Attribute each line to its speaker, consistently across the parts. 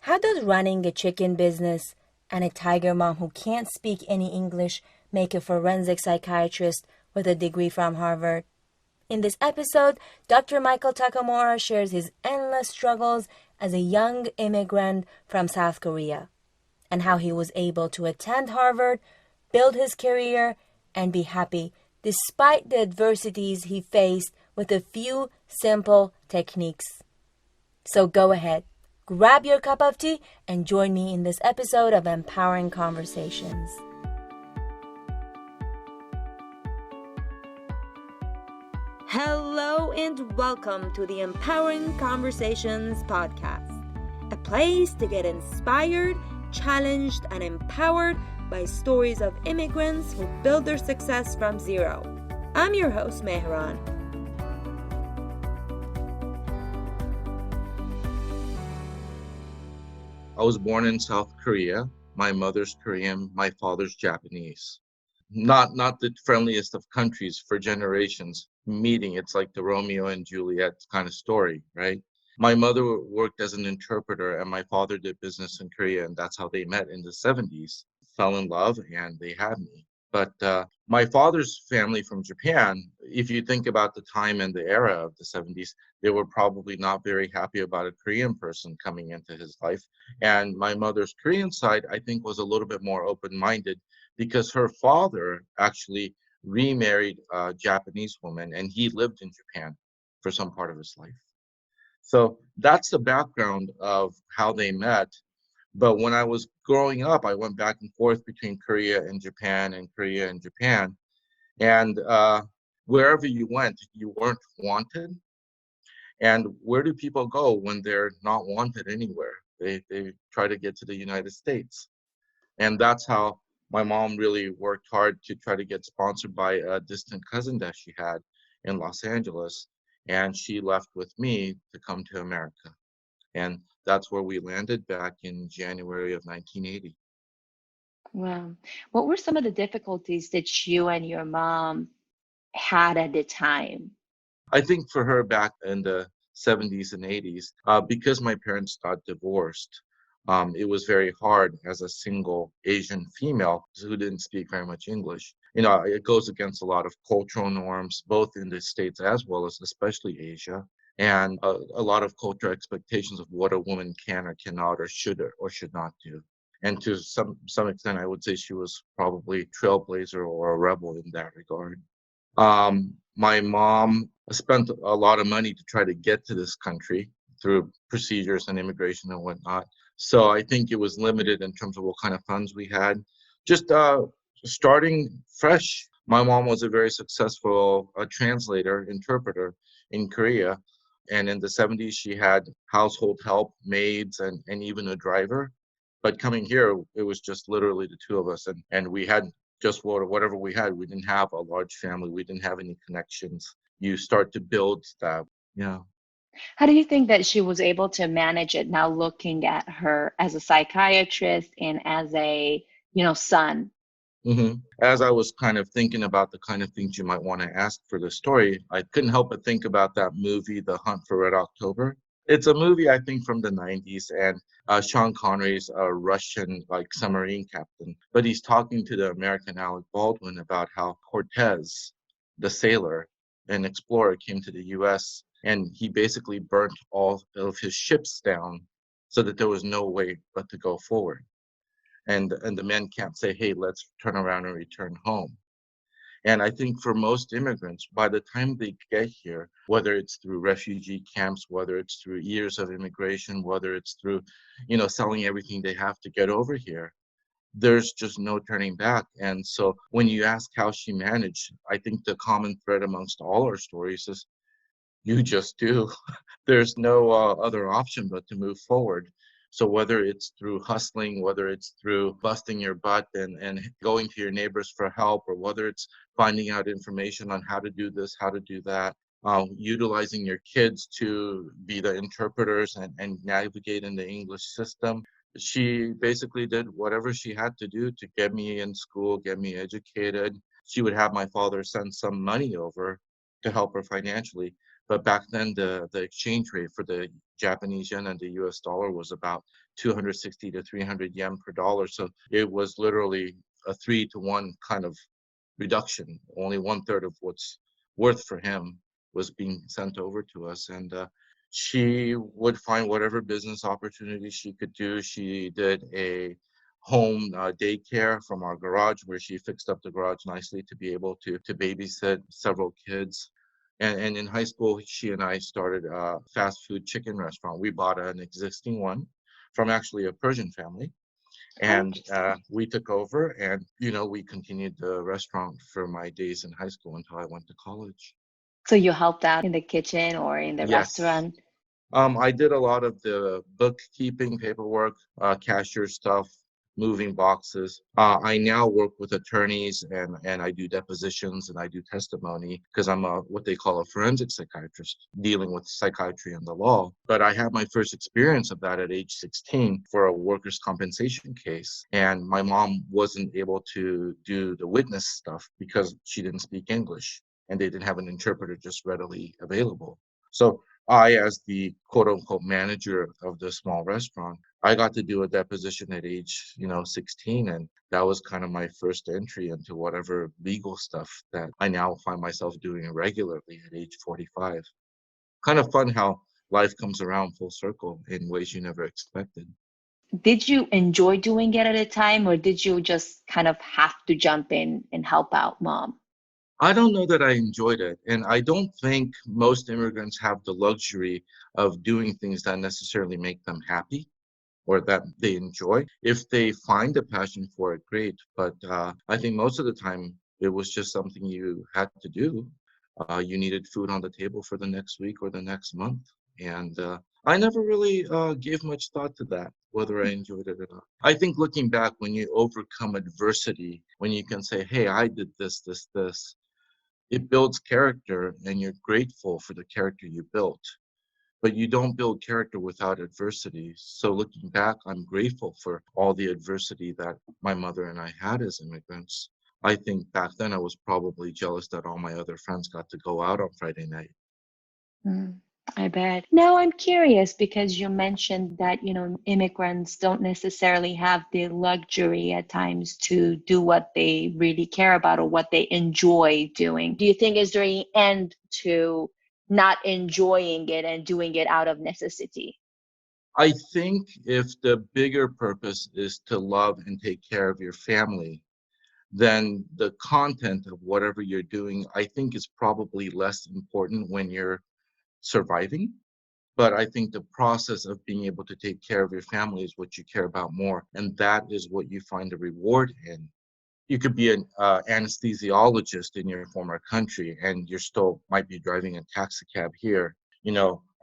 Speaker 1: How does running a chicken business and a tiger mom who can't speak any English make a forensic psychiatrist with a degree from Harvard? In this episode, Dr. Michael Takamura shares his endless struggles as a young immigrant from South Korea and how he was able to attend Harvard, build his career, and be happy despite the adversities he faced with a few simple techniques. So go ahead, grab your cup of tea and join me in this episode of Empowering Conversations. Hello and welcome to the Empowering Conversations podcast, a place to get inspired, challenged, and empowered by stories of immigrants who build their success from zero. I'm your host, Mehran.
Speaker 2: I was born in South Korea. My mother's Korean, my father's Japanese. Not the friendliest of countries for generations. Meeting, it's like the Romeo and Juliet kind of story, right? My mother worked as an interpreter and my father did business in Korea, and that's how they met in the 70s. Fell in love and they had me. But my father's family from Japan, if you think about the time and the era of the 70s, they were probably not very happy about a Korean person coming into his life. And my mother's Korean side, I think, was a little bit more open-minded because her father actually remarried a Japanese woman and he lived in Japan for some part of his life. So that's the background of how they met. But when I was growing up, I went back and forth between Korea and Japan and Korea and Japan. And wherever you went, you weren't wanted. And where do people go when they're not wanted anywhere? They try to get to the United States. And that's how my mom really worked hard to try to get sponsored by a distant cousin that she had in Los Angeles. And she left with me to come to America. And that's where we landed back in January of 1980.
Speaker 3: Wow. What were some of the difficulties that you and your mom had at the time?
Speaker 2: I think for her back in the 70s and 80s, because my parents got divorced, it was very hard as a single Asian female who didn't speak very much English. You know, it goes against a lot of cultural norms, both in the States as well as especially Asia, and a lot of cultural expectations of what a woman can or cannot or should not do. And to some extent, I would say she was probably a trailblazer or a rebel in that regard. My mom spent a lot of money to try to get to this country through procedures and immigration and whatnot. So I think it was limited in terms of what kind of funds we had. Just starting fresh, my mom was a very successful translator, interpreter in Korea. And in the 70s, she had household help, maids, and even a driver. But coming here, it was just literally the two of us. And we had just whatever we had. We didn't have a large family. We didn't have any connections. You start to build that. Yeah.
Speaker 3: How do you think that she was able to manage it now looking at her as a psychiatrist and as a, son?
Speaker 2: Mm-hmm. As I was kind of thinking about the kind of things you might want to ask for the story, I couldn't help but think about that movie, The Hunt for Red October. It's a movie, I think, from the 90s, and Sean Connery's a Russian, submarine captain. But he's talking to the American Alec Baldwin about how Cortez, the sailor and explorer, came to the U.S., and he basically burnt all of his ships down so that there was no way but to go forward. And the men can't say, hey, let's turn around and return home. And I think for most immigrants, by the time they get here, whether it's through refugee camps, whether it's through years of immigration, whether it's through, selling everything they have to get over here, there's just no turning back. And so when you ask how she managed, I think the common thread amongst all our stories is you just do. There's no other option but to move forward. So whether it's through hustling, whether it's through busting your butt and going to your neighbors for help, or whether it's finding out information on how to do this, how to do that, utilizing your kids to be the interpreters and navigate in the English system. She basically did whatever she had to do to get me in school, get me educated. She would have my father send some money over to help her financially. But back then, the exchange rate for the Japanese yen and the US dollar was about 260 to 300 yen per dollar. So it was literally a 3-to-1 kind of reduction. Only one third of what's worth for him was being sent over to us. And she would find whatever business opportunity she could do. She did a home daycare from our garage, where she fixed up the garage nicely to be able to babysit several kids. And in high school, she and I started a fast food chicken restaurant. We bought an existing one from actually a Persian family.
Speaker 3: Oh,
Speaker 2: And
Speaker 3: interesting.
Speaker 2: we took over, and we continued the restaurant for my days in high school until I went to college.
Speaker 3: So you helped out in the kitchen or in the
Speaker 2: Yes.
Speaker 3: restaurant?
Speaker 2: I did a lot of the bookkeeping, paperwork, cashier stuff, moving boxes. I now work with attorneys, and I do depositions and I do testimony because I'm what they call a forensic psychiatrist, dealing with psychiatry and the law. But I had my first experience of that at age 16 for a workers' compensation case. And my mom wasn't able to do the witness stuff because she didn't speak English and they didn't have an interpreter just readily available. So I, as the quote unquote manager of the small restaurant, I got to do a deposition at age, 16. And that was kind of my first entry into whatever legal stuff that I now find myself doing regularly at age 45. Kind of fun how life comes around full circle in ways you never expected.
Speaker 3: Did you enjoy doing it at a time, or did you just kind of have to jump in and help out mom?
Speaker 2: I don't know that I enjoyed it. And I don't think most immigrants have the luxury of doing things that necessarily make them happy or that they enjoy. If they find a passion for it, great. But I think most of the time it was just something you had to do. You needed food on the table for the next week or the next month. And I never really gave much thought to that, whether I enjoyed it or not. I think looking back, when you overcome adversity, when you can say, hey, I did this, this, this, it builds character and you're grateful for the character you built. But you don't build character without adversity. So looking back, I'm grateful for all the adversity that my mother and I had as immigrants. I think back then I was probably jealous that all my other friends got to go out on Friday night.
Speaker 3: Mm, I bet. Now I'm curious because you mentioned that, immigrants don't necessarily have the luxury at times to do what they really care about or what they enjoy doing. Do you think is there an end to not enjoying it and doing it out of necessity?
Speaker 2: I think if the bigger purpose is to love and take care of your family, then the content of whatever you're doing, I think is probably less important when you're surviving. But I think the process of being able to take care of your family is what you care about more. And that is what you find a reward in. You could be an anesthesiologist in your former country and you're still might be driving a taxi cab here.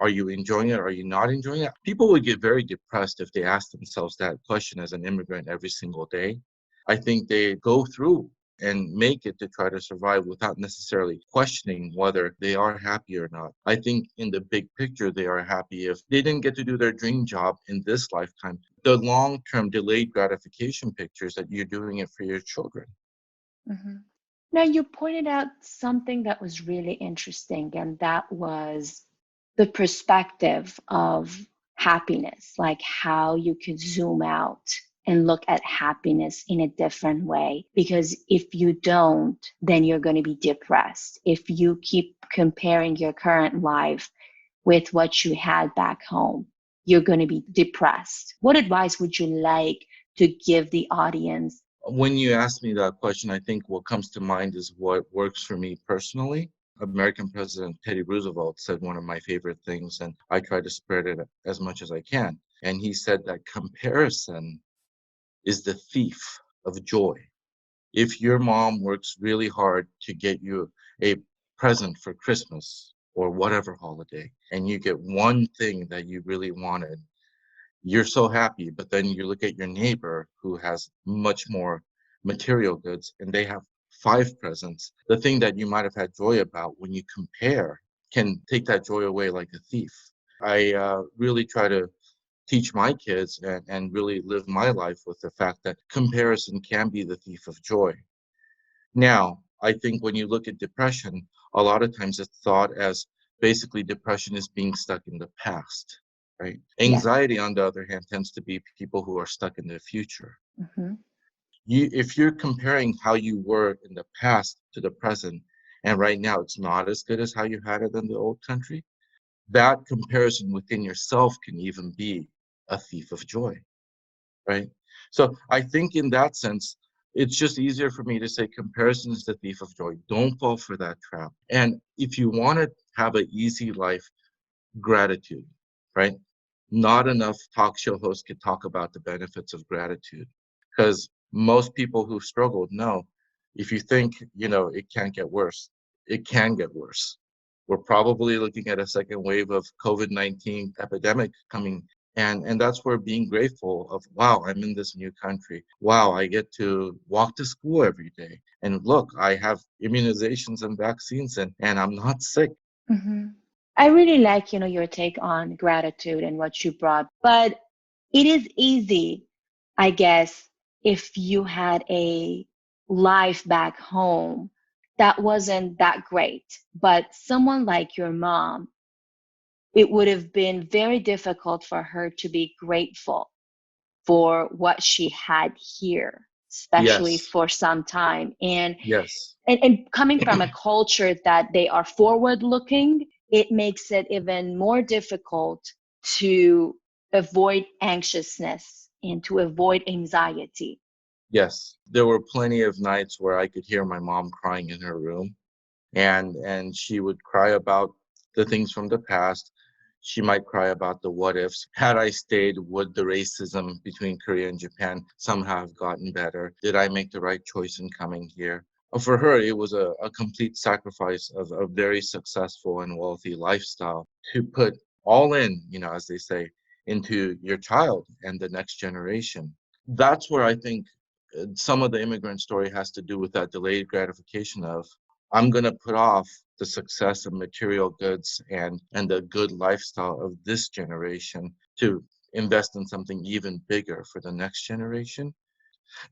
Speaker 2: Are you enjoying it? Are you not enjoying it? People would get very depressed if they ask themselves that question as an immigrant every single day. I think they go through and make it to try to survive without necessarily questioning whether they are happy or not. I think in the big picture, they are happy if they didn't get to do their dream job in this lifetime. The long-term delayed gratification pictures that you're doing it for your children.
Speaker 3: Mhm. Now, you pointed out something that was really interesting, and that was the perspective of happiness, like how you could zoom out and look at happiness in a different way. Because if you don't, then you're going to be depressed. If you keep comparing your current life with what you had back home, you're going to be depressed. What advice would you like to give the audience?
Speaker 2: When you ask me that question, I think what comes to mind is what works for me personally. American President Teddy Roosevelt said one of my favorite things, and I try to spread it as much as I can. And he said that comparison is the thief of joy. If your mom works really hard to get you a present for Christmas or whatever holiday, and you get one thing that you really wanted, you're so happy, but then you look at your neighbor who has much more material goods and they have 5 presents. The thing that you might have had joy about, when you compare, can take that joy away like a thief. I really try to teach my kids and really live my life with the fact that comparison can be the thief of joy. Now, I think when you look at depression, a lot of times it's thought as Basically, depression is being stuck in the past, right?
Speaker 3: Yeah.
Speaker 2: Anxiety, on the other hand, tends to be people who are stuck in the future.
Speaker 3: Mm-hmm.
Speaker 2: If you're comparing how you were in the past to the present, and right now it's not as good as how you had it in the old country, that comparison within yourself can even be a thief of joy, right? So I think in that sense, it's just easier for me to say comparison is the thief of joy. Don't fall for that trap. And if you want to have an easy life, gratitude, right? Not enough talk show hosts could talk about the benefits of gratitude, because most people who struggled know if you think, it can't get worse, it can get worse. We're probably looking at a second wave of COVID-19 epidemic coming. And that's where being grateful of, wow, I'm in this new country. Wow, I get to walk to school every day. And look, I have immunizations and vaccines and I'm not sick.
Speaker 3: Mm-hmm. I really like, your take on gratitude and what you brought, but it is easy, I guess, if you had a life back home that wasn't that great, but someone like your mom, it would have been very difficult for her to be grateful for what she had here, especially
Speaker 2: Yes,
Speaker 3: for some time. And
Speaker 2: yes.
Speaker 3: and coming from a culture that they are forward looking, it makes it even more difficult to avoid anxiousness and to avoid anxiety.
Speaker 2: Yes, there were plenty of nights where I could hear my mom crying in her room, and she would cry about the things from the past. She might cry about the what ifs. Had I stayed, would the racism between Korea and Japan somehow have gotten better? Did I make the right choice in coming here? For her, it was a complete sacrifice of a very successful and wealthy lifestyle to put all in, as they say, into your child and the next generation. That's where I think some of the immigrant story has to do with that delayed gratification of, I'm going to put off the success of material goods and the good lifestyle of this generation to invest in something even bigger for the next generation.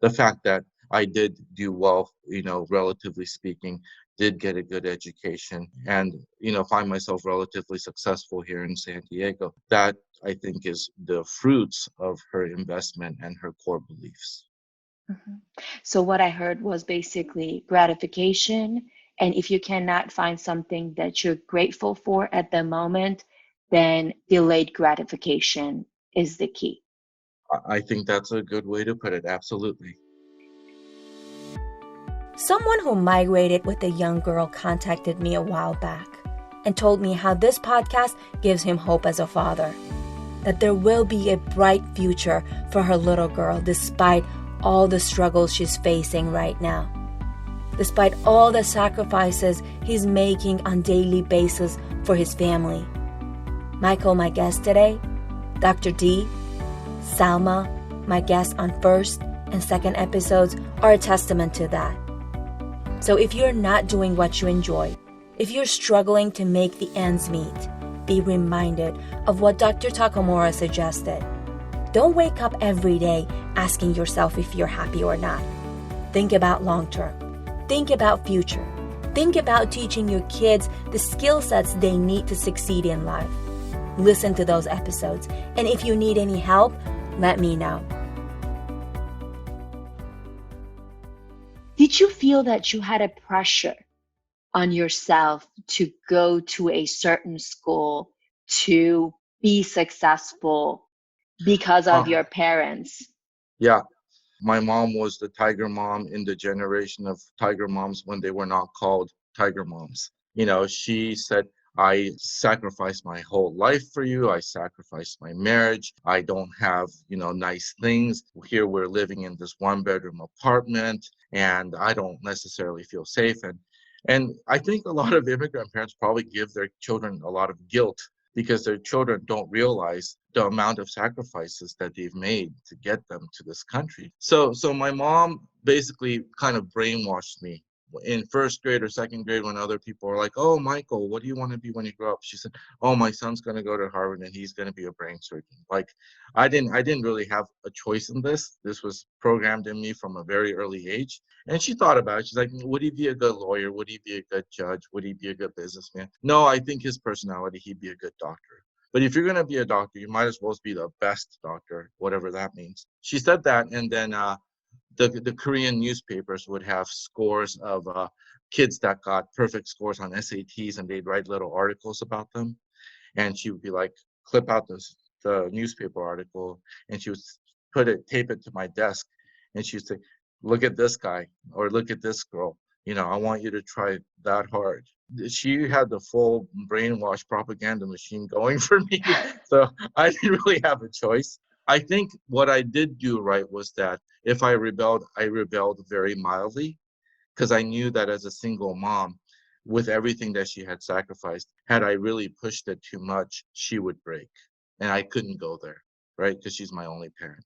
Speaker 2: The fact that I did do well, relatively speaking, did get a good education and, find myself relatively successful here in San Diego, that I think is the fruits of her investment and her core beliefs.
Speaker 3: Mhm. So what I heard was basically gratification. And if you cannot find something that you're grateful for at the moment, then delayed gratification is the key.
Speaker 2: I think that's a good way to put it. Absolutely.
Speaker 1: Someone who migrated with a young girl contacted me a while back and told me how this podcast gives him hope as a father, that there will be a bright future for her little girl despite all the struggles she's facing right now, despite all the sacrifices he's making on a daily basis for his family. Michael, my guest today, Dr. D, Salma, my guests on first and second episodes, are a testament to that. So if you're not doing what you enjoy, if you're struggling to make the ends meet, be reminded of what Dr. Takamura suggested. Don't wake up every day asking yourself if you're happy or not. Think about long term. Think about future. Think about teaching your kids the skill sets they need to succeed in life. Listen to those episodes, and if you need any help, let me know.
Speaker 3: Did you feel that you had a pressure on yourself to go to a certain school to be successful because of your parents?
Speaker 2: Yeah. My mom was the tiger mom in the generation of tiger moms when they were not called tiger moms. She said, I sacrificed my whole life for you. I sacrificed my marriage. I don't have, nice things. Here we're living in this 1-bedroom apartment and I don't necessarily feel safe. And I think a lot of immigrant parents probably give their children a lot of guilt because their children don't realize the amount of sacrifices that they've made to get them to this country. So my mom basically kind of brainwashed me in first grade or second grade, when other people were like, "Oh, Michael, what do you want to be when you grow up?" She said, "Oh, my son's going to go to Harvard and he's going to be a brain surgeon." Like, I didn't really have a choice in this. This was programmed in me from a very early age. And she thought about it. She's like, "Would he be a good lawyer? Would he be a good judge? Would he be a good businessman?" No, I think his personality, he'd be a good doctor. But if you're going to be a doctor, you might as well be the best doctor, whatever that means. She said that, and then the Korean newspapers would have scores of kids that got perfect scores on SATs, and they'd write little articles about them. And she would be like, clip out the newspaper article, and she would tape it to my desk, and she would say, "Look at this guy," or "Look at this girl. I want you to try that hard." She had the full brainwash propaganda machine going for me, so I didn't really have a choice. I think what I did do right was that if I rebelled very mildly, because I knew that as a single mom, with everything that she had sacrificed, had I really pushed it too much, she would break. And I couldn't go there, right? Because she's my only parent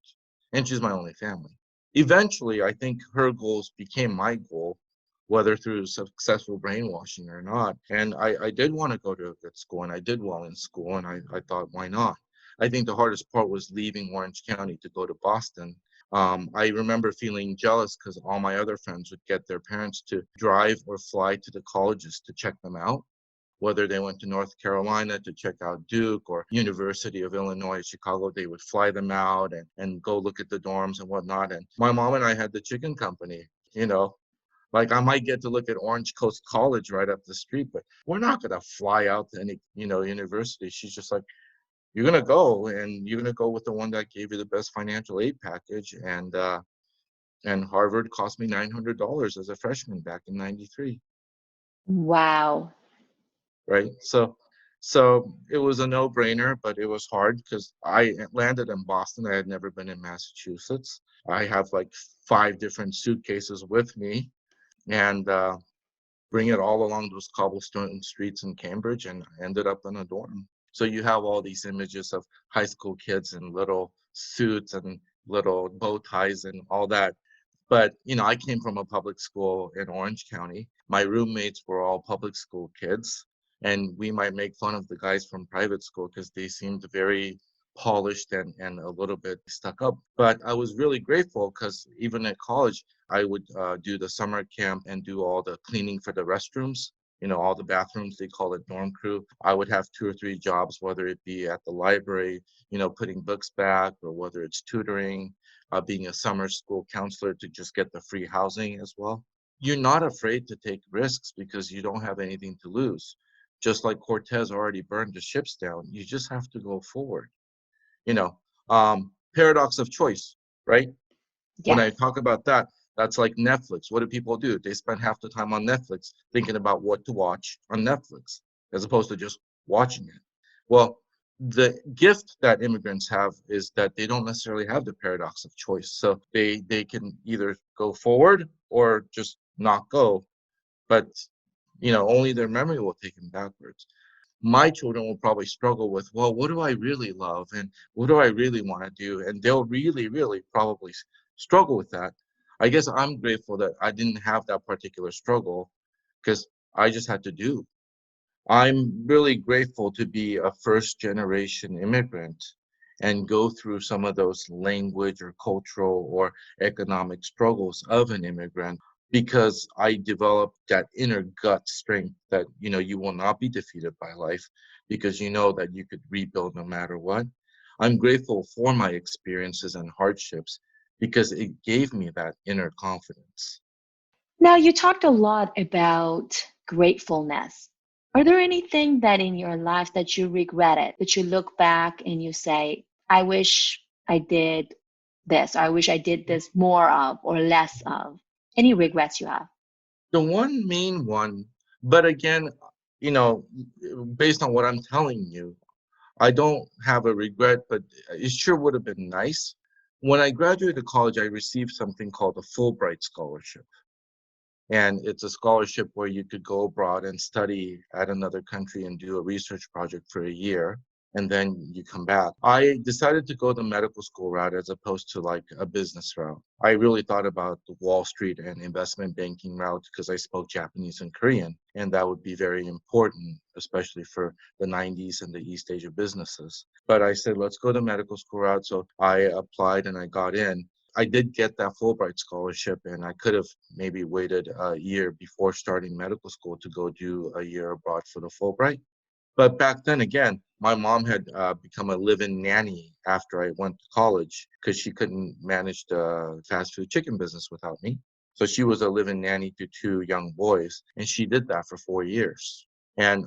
Speaker 2: and she's my only family. Eventually, I think her goals became my goal, whether through successful brainwashing or not. And I did want to go to a good school, and I did well in school, and I thought, why not? I think the hardest part was leaving Orange County to go to Boston. I remember feeling jealous because all my other friends would get their parents to drive or fly to the colleges to check them out, whether they went to North Carolina to check out Duke or University of Illinois, Chicago. They would fly them out and go look at the dorms and whatnot. And my mom and I had the chicken company, like I might get to look at Orange Coast College right up the street, but we're not going to fly out to any, university. She's just like, you're going to go, and you're going to go with the one that gave you the best financial aid package. And Harvard cost me $900 as a freshman back in 93.
Speaker 3: Wow.
Speaker 2: Right. So it was a no-brainer, but it was hard because I landed in Boston. I had never been in Massachusetts. I have like 5 different suitcases with me, and bring it all along those cobblestone streets in Cambridge, and ended up in a dorm. So you have all these images of high school kids in little suits and little bow ties and all that. But, I came from a public school in Orange County. My roommates were all public school kids. And we might make fun of the guys from private school because they seemed very polished and a little bit stuck up. But I was really grateful because even at college, I would do the summer camp and do all the cleaning for the restrooms. All the bathrooms, they call it dorm crew. I would have 2 or 3 jobs, whether it be at the library, putting books back, or whether it's tutoring, being a summer school counselor to just get the free housing as well. You're not afraid to take risks because you don't have anything to lose. Just like Cortez already burned the ships down, you just have to go forward. Paradox of choice, right? When I
Speaker 3: Yes.
Speaker 2: talk about that, that's like Netflix. What do people do? They spend half the time on Netflix thinking about what to watch on Netflix, as opposed to just watching it. Well, the gift that immigrants have is that they don't necessarily have the paradox of choice. So they can either go forward or just not go, but only their memory will take them backwards. My children will probably struggle with, well, what do I really love, and what do I really want to do? And they'll really, really probably struggle with that. I guess I'm grateful that I didn't have that particular struggle because I just had to do. I'm really grateful to be a first generation immigrant and go through some of those language or cultural or economic struggles of an immigrant, because I developed that inner gut strength that, you will not be defeated by life because you know that you could rebuild no matter what. I'm grateful for my experiences and hardships because it gave me that inner confidence.
Speaker 3: Now, you talked a lot about gratefulness. Are there anything that in your life that you regretted, that you look back and you say, I wish I did this, or I wish I did this more of or less of? Any regrets you have?
Speaker 2: The one main one, but again, you know, based on what I'm telling you, I don't have a regret, but it sure would have been nice. When I graduated college, I received something called a Fulbright scholarship. And it's a scholarship where you could go abroad and study at another country and do a research project for a year. and then you come back. I decided to go the medical school route as opposed to like a business route. I really thought about the Wall Street and investment banking route because I spoke Japanese and Korean, and that would be very important, especially for the 90s and the East Asia businesses. But I said, let's go the medical school route. So I applied and I got in. I did get that Fulbright scholarship, and I could have maybe waited a year before starting medical school to go do a year abroad for the Fulbright. But back then, again, my mom had become a live-in nanny after I went to college because she couldn't manage the fast food chicken business without me. So she was a live-in nanny to two young boys, and she did that for 4 years. And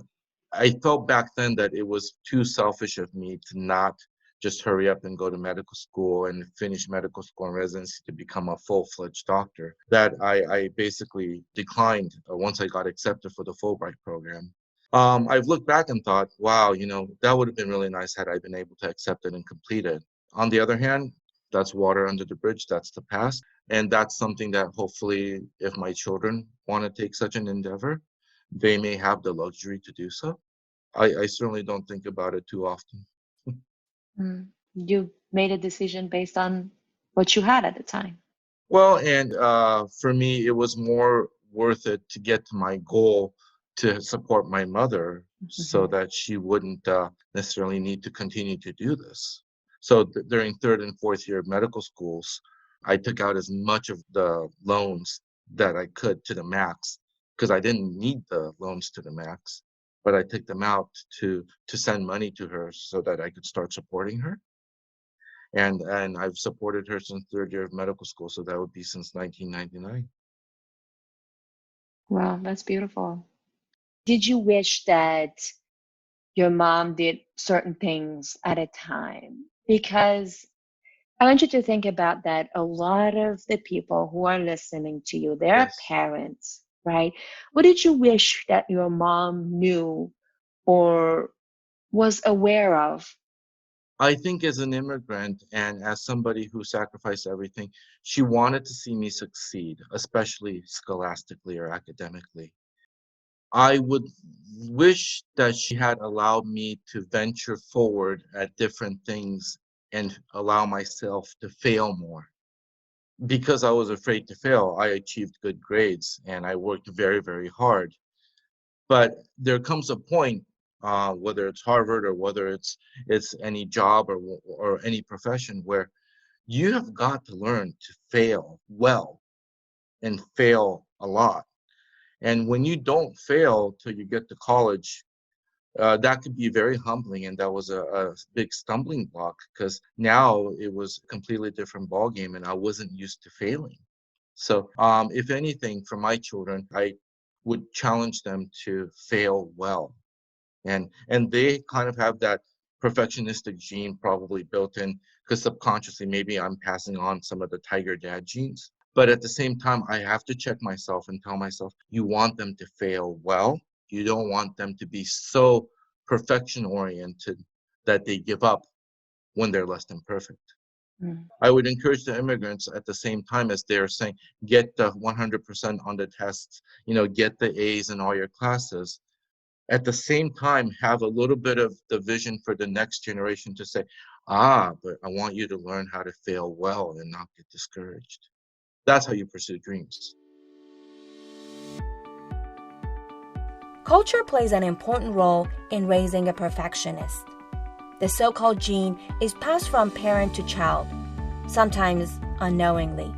Speaker 2: I felt back then that it was too selfish of me to not just hurry up and go to medical school and finish medical school and residency to become a full-fledged doctor, that I basically declined once I got accepted for the Fulbright program. I've looked back and thought, wow, that would have been really nice had I been able to accept it and complete it. On the other hand, that's water under the bridge. That's the past. And that's something that hopefully, if my children want to take such an endeavor, they may have the luxury to do so. I certainly don't think about it too often.
Speaker 3: You made a decision based on what you had at the time.
Speaker 2: Well, and for me, it was more worth it to get to my goal to support my mother so that she wouldn't necessarily need to continue to do this. So during third and fourth year of medical schools, I took out as much of the loans that I could to the max because I didn't need the loans to the max, but I took them out to send money to her so that I could start supporting her. And I've supported her since third year of medical school, so that would be since 1999.
Speaker 3: Wow, that's beautiful. Did you wish that your mom did certain things at a time? Because I want you to think about that. A lot of the people who are listening to you, they're
Speaker 2: Yes.
Speaker 3: parents, right? What did you wish that your mom knew or was aware of?
Speaker 2: I think as an immigrant and as somebody who sacrificed everything, she wanted to see me succeed, especially scholastically or academically. I would wish that she had allowed me to venture forward at different things and allow myself to fail more. Because I was afraid to fail, I achieved good grades and I worked very, very hard. But there comes a point, whether it's Harvard or whether it's any job or any profession, where you have got to learn to fail well and fail a lot. And when you don't fail till you get to college, that could be very humbling, and that was a big stumbling block because now it was a completely different ballgame, and I wasn't used to failing. So, if anything, for my children, I would challenge them to fail well, and they kind of have that perfectionistic gene probably built in because subconsciously maybe I'm passing on some of the tiger dad genes. But at the same time, I have to check myself and tell myself, you want them to fail well. You don't want them to be so perfection oriented that they give up when they're less than perfect. I would encourage the immigrants at the same time as they're saying, get the 100% on the tests, get the A's in all your classes. At the same time, have a little bit of the vision for the next generation to say, but I want you to learn how to fail well and not get discouraged. That's how you pursue dreams.
Speaker 1: Culture plays an important role in raising a perfectionist. The so-called gene is passed from parent to child, sometimes unknowingly.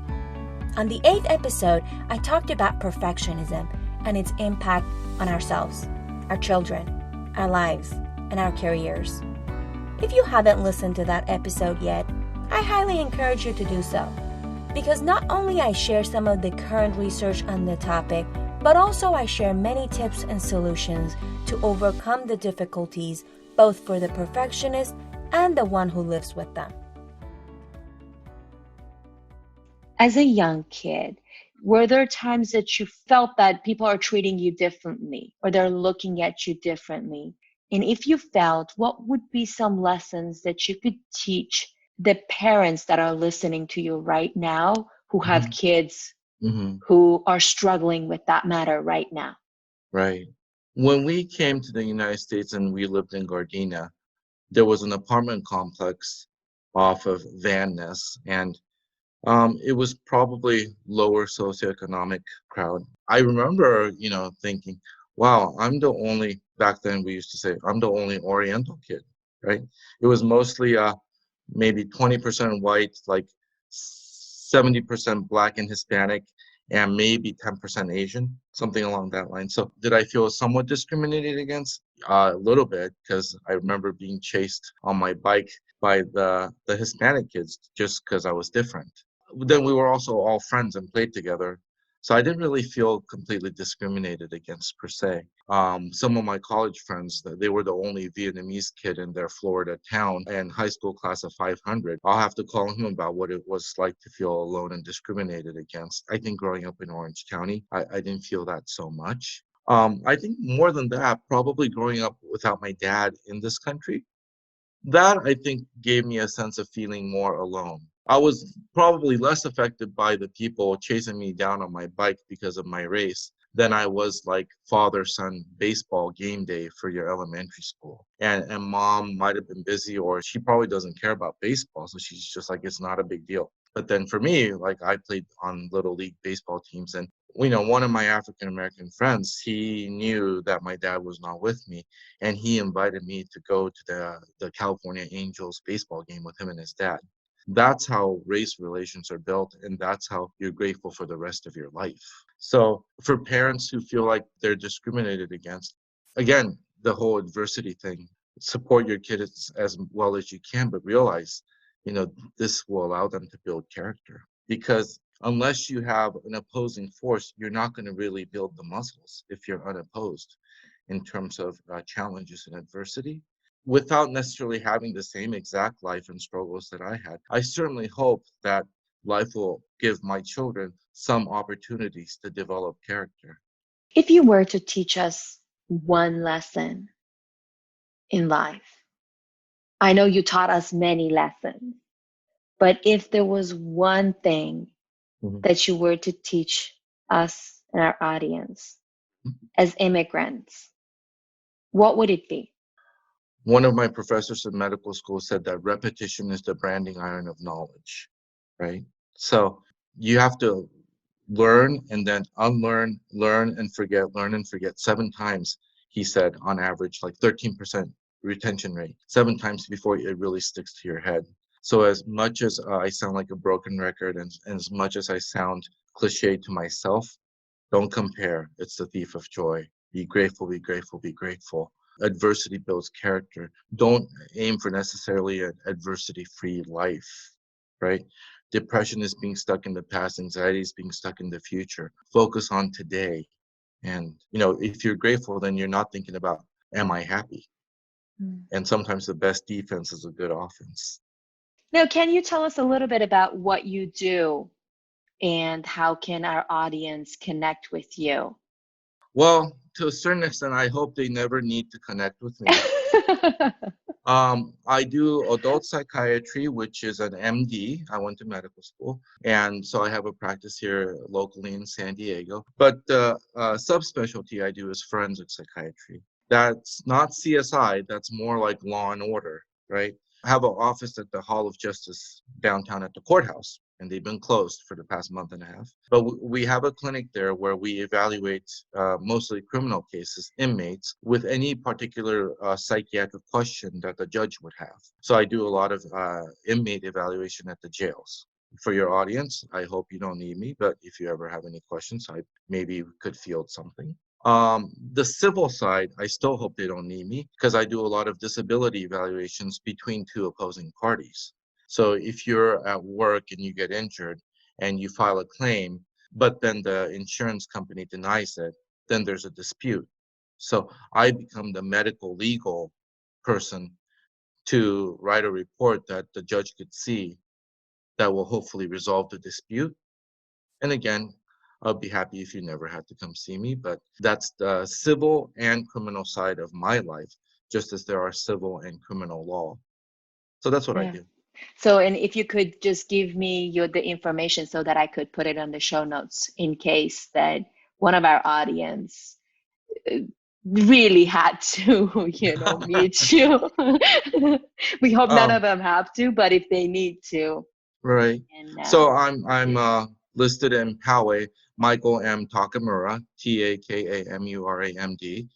Speaker 1: On the 8th episode, I talked about perfectionism and its impact on ourselves, our children, our lives, and our careers. If you haven't listened to that episode yet, I highly encourage you to do so, because not only I share some of the current research on the topic, but also I share many tips and solutions to overcome the difficulties both for the perfectionist and the one who lives with them.
Speaker 3: As a young kid, were there times that you felt that people are treating you differently or they're looking at you differently? And if you felt, what would be some lessons that you could teach the parents that are listening to you right now who have kids who are struggling with that matter right now?
Speaker 2: Right. When we came to the United States and we lived in Gardena, There was an apartment complex off of Van Ness, and it was probably lower socioeconomic crowd. I remember, thinking, wow, back then we used to say, I'm the only Oriental kid, right? It was mostly maybe 20% white, like 70% Black and Hispanic, and maybe 10% Asian, something along that line. So did I feel somewhat discriminated against? A little bit, because I remember being chased on my bike by the Hispanic kids just because I was different. Then we were also all friends and played together. So I didn't really feel completely discriminated against per se. Some of my college friends, they were the only Vietnamese kid in their Florida town and high school class of 500. I'll have to call him about what it was like to feel alone and discriminated against. I think growing up in Orange County, I didn't feel that so much. I think more than that, probably growing up without my dad in this country, that I think gave me a sense of feeling more alone. I was probably less affected by the people chasing me down on my bike because of my race than I was like father-son baseball game day for your elementary school. And mom might have been busy, or she probably doesn't care about baseball. So she's just like, it's not a big deal. But then for me, like I played on little league baseball teams, and one of my African American friends, he knew that my dad was not with me, and he invited me to go to the California Angels baseball game with him and his dad. That's how race relations are built, and that's how you're grateful for the rest of your life. So for parents who feel like they're discriminated against, again, the whole adversity thing, support your kids as well as you can, but realize, this will allow them to build character. Because unless you have an opposing force, you're not going to really build the muscles if you're unopposed in terms of challenges and adversity. Without necessarily having the same exact life and struggles that I had, I certainly hope that life will give my children some opportunities to develop character.
Speaker 3: If you were to teach us one lesson in life, I know you taught us many lessons, but if there was one thing that you were to teach us and our audience as immigrants, what would it be?
Speaker 2: One of my professors in medical school said that repetition is the branding iron of knowledge, right? So you have to learn and then unlearn, learn and forget 7 times, he said, on average, like 13% retention rate, 7 times before it really sticks to your head. So as much as I sound like a broken record, and as much as I sound cliche to myself, don't compare. It's the thief of joy. Be grateful, be grateful, be grateful. Adversity builds character. Don't aim for necessarily an adversity-free life, right? Depression is being stuck in the past. Anxiety is being stuck in the future. Focus on today. And, if you're grateful, then you're not thinking about, am I happy? And sometimes the best defense is a good offense.
Speaker 3: Now, can you tell us a little bit about what you do and how can our audience connect with you?
Speaker 2: Well, to a certain extent, I hope they never need to connect with me. I do adult psychiatry, which is an MD. I went to medical school. And so I have a practice here locally in San Diego. But the subspecialty I do is forensic psychiatry. That's not CSI, that's more like law and order, right? I have an office at the Hall of Justice downtown at the courthouse, and they've been closed for the past month and a half. But we have a clinic there where we evaluate mostly criminal cases, inmates, with any particular psychiatric question that the judge would have. So I do a lot of inmate evaluation at the jails. For your audience, I hope you don't need me, but if you ever have any questions, I maybe could field something. The civil side, I still hope they don't need me, because I do a lot of disability evaluations between two opposing parties. So if you're at work and you get injured and you file a claim, but then the insurance company denies it, then there's a dispute. So I become the medical legal person to write a report that the judge could see that will hopefully resolve the dispute. And again, I'll be happy if you never had to come see me, but that's the civil and criminal side of my life, just as there are civil and criminal law. So that's what I do.
Speaker 3: So, and if you could just give me the information so that I could put it on the show notes in case that one of our audience really had to, meet you. We hope none of
Speaker 2: Oh,
Speaker 3: them have to, but if they need to,
Speaker 2: right.
Speaker 3: and
Speaker 2: So I'm listed in Poway, Michael M. Takamura, Takamuramd.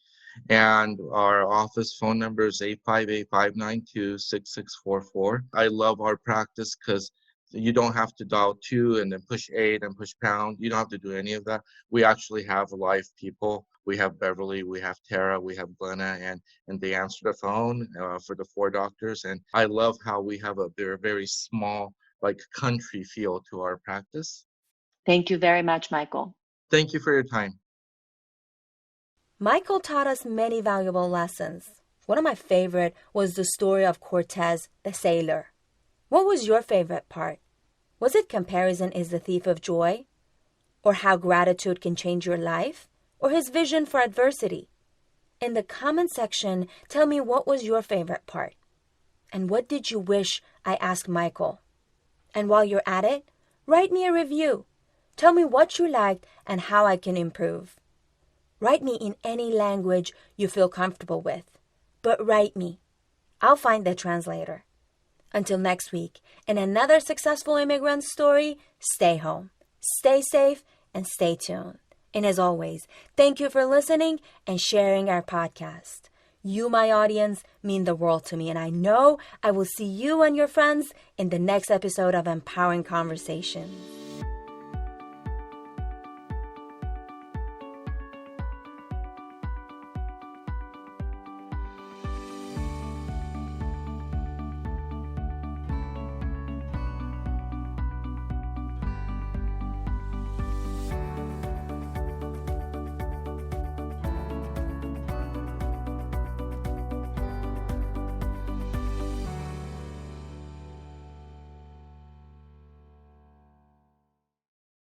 Speaker 2: And our office phone number is 858-592-6644. I love our practice because you don't have to dial 2 and then push 8 and push pound. You don't have to do any of that. We actually have live people. We have Beverly, we have Tara, we have Glenna, and they answer the phone for the 4 doctors. And I love how we have a very, very small, like country feel to our practice.
Speaker 3: thank you very much, Michael.
Speaker 2: Thank you for your time.
Speaker 1: Michael taught us many valuable lessons. One of my favorite was the story of Cortez, the sailor. What was your favorite part? Was it comparison is the thief of joy? Or how gratitude can change your life? Or his vision for adversity? In the comment section, tell me what was your favorite part. And what did you wish I asked Michael? And while you're at it, write me a review. Tell me what you liked and how I can improve. Write me in any language you feel comfortable with. But write me. I'll find the translator. Until next week, in another successful immigrant story, stay home, stay safe, and stay tuned. And as always, thank you for listening and sharing our podcast. You, my audience, mean the world to me, and I know I will see you and your friends in the next episode of Empowering Conversations.